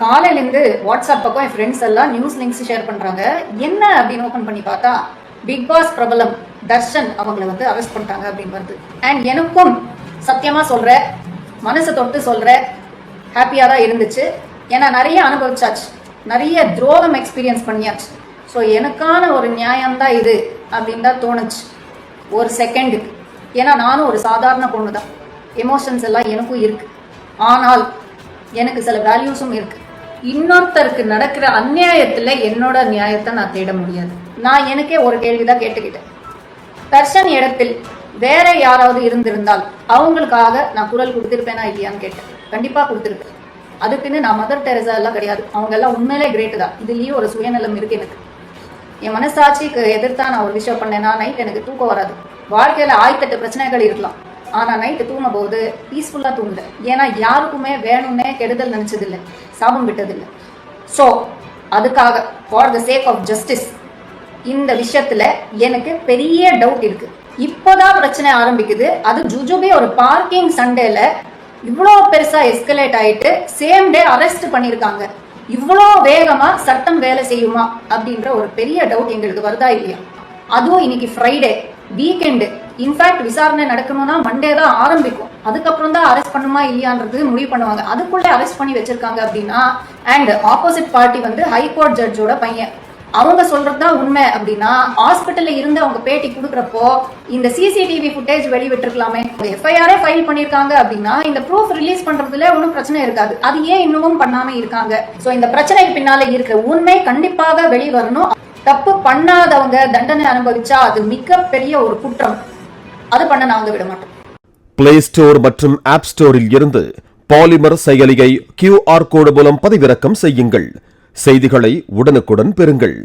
காலையிலேருந்து வாட்ஸ்அப் பக்கம் என் ஃப்ரெண்ட்ஸ் எல்லாம் நியூஸ் லிங்க்ஸ் ஷேர் பண்ணுறாங்க. என்ன அப்படின்னு ஓப்பன் பண்ணி பார்த்தா பிக் பாஸ் பிரபலம் தர்ஷன் அவங்களை வந்து அரெஸ்ட் பண்ணிட்டாங்க அப்படின்னு வருது. அண்ட் எனக்கும் சத்தியமாக சொல்கிறேன், மனசை தொட்டு சொல்கிறேன், ஹாப்பியாக தான் இருந்துச்சு. ஏன்னா நிறைய அனுபவிச்சாச்சு, நிறைய துரோகம் எக்ஸ்பீரியன்ஸ் பண்ணியாச்சு. ஸோ எனக்கான ஒரு நியாயம்தான் இது அப்படின்னு தான் தோணுச்சு ஒரு செகண்டுக்கு. ஏன்னா நானும் ஒரு சாதாரண பொண்ணு தான், எமோஷன்ஸ் எல்லாம் எனக்கும் இருக்கு. ஆனால் எனக்கு சில வேல்யூஸும் இருக்கு. இன்னொருத்தருக்கு நடக்கிற அநியாயத்துல என்னோட நியாயத்தை நான் தேட முடியாது. நான் எனக்கே ஒரு கேள்விதான் கேட்டுக்கிட்டேன், தர்ஷன் இடத்தில் வேற யாராவது இருந்திருந்தால் அவங்களுக்காக நான் குரல் கொடுத்திருப்பேனா இல்லையான்னு கேட்டேன். கண்டிப்பா கொடுத்திருப்பேன். அதுக்குன்னு நான் மதர் தெரசா எல்லாம் கிடையாது. அவங்க எல்லாம் உண்மையிலே கிரேட் தான். இதுலயும் ஒரு சுயநலம் இருக்கு. எனக்கு என் மனசாட்சிக்கு எதிர்த்தா நான் ஒரு விஷயம் பண்ணேன்னா நைட் எனக்கு தூக்கம் வராது. வாழ்க்கையில 1008 பிரச்சனைகள் இருக்கலாம், ஆனா நைட்டு தூங்கும் போது பீஸ்ஃபுல்லா தூங்குது. ஏன்னா யாருக்குமே வேணும்னே கெடுதல் நினைச்சதில்லை, சாபம் விட்டதில்லை. ஸோ அதுக்காக for the sake of justice இந்த விஷயத்துல எனக்கு பெரிய டவுட் இருக்கு. இப்போதான் பிரச்சனை ஆரம்பிக்குது. அது ஜுஜுபே ஒரு பார்க்கிங் சண்டேல இவ்வளோ பெருசா எஸ்கலேட் ஆயிட்டு சேம் டே அரெஸ்ட் பண்ணியிருக்காங்க. இவ்வளோ வேகமா சட்டம் வேலை செய்யுமா அப்படின்ற ஒரு பெரிய டவுட் எங்களுக்கு வருதா இல்லையா? அதுவும் இன்னைக்கு ஃப்ரைடே, வீக்கெண்டு. இன்ஃபேக்ட் விசாரணை நடக்கணும்னா மண்டே தான் ஆரம்பிக்கும். அதுக்கப்புறம் தான் அரெஸ்ட் பண்ணுமா இல்லையான்றது முடிவு பண்ணுவாங்க. அதுக்குள்ளே அரெஸ்ட் பண்ணி வச்சிருக்காங்க அப்படின்னா, அண்ட் ஆப்போசிட் பார்ட்டி வந்து ஹைகோர்ட் ஜட்ஜோட பையன், அவங்க சொல்றதுதான் உண்மை அப்படின்னா ஹாஸ்பிட்டல்ல இருந்து அவங்க பேட்டி கொடுக்குறப்போ இந்த சிசிடிவி ஃபுட்டேஜ் வெளிவிட்டிருக்கலாமே. எஃப்ஐஆரே ஃபைல் பண்ணிருக்காங்க அப்படின்னா இந்த ப்ரூஃப் ரிலீஸ் பண்றதுல ஒன்றும் பிரச்சனை இருக்காது. அது ஏன் இன்னமும் பண்ணாம இருக்காங்க? ஸோ இந்த பிரச்சனைக்கு பின்னால இருக்கிற உண்மை கண்டிப்பாக வெளிவரணும். தப்பு பண்ணாதவங்க தண்டனை அனுபவிச்சா அது மிகப்பெரிய ஒரு குற்றம். அது பண்ண நாங்க விட மாட்டோம். பிளே ஸ்டோர் மற்றும் ஆப் ஸ்டோரில் இருந்து பாலிமர் செயலியை QR கோடு மூலம் பதிவிறக்கம் செய்யுங்கள். செய்திகளை உடனுக்குடன் பெறுங்கள்.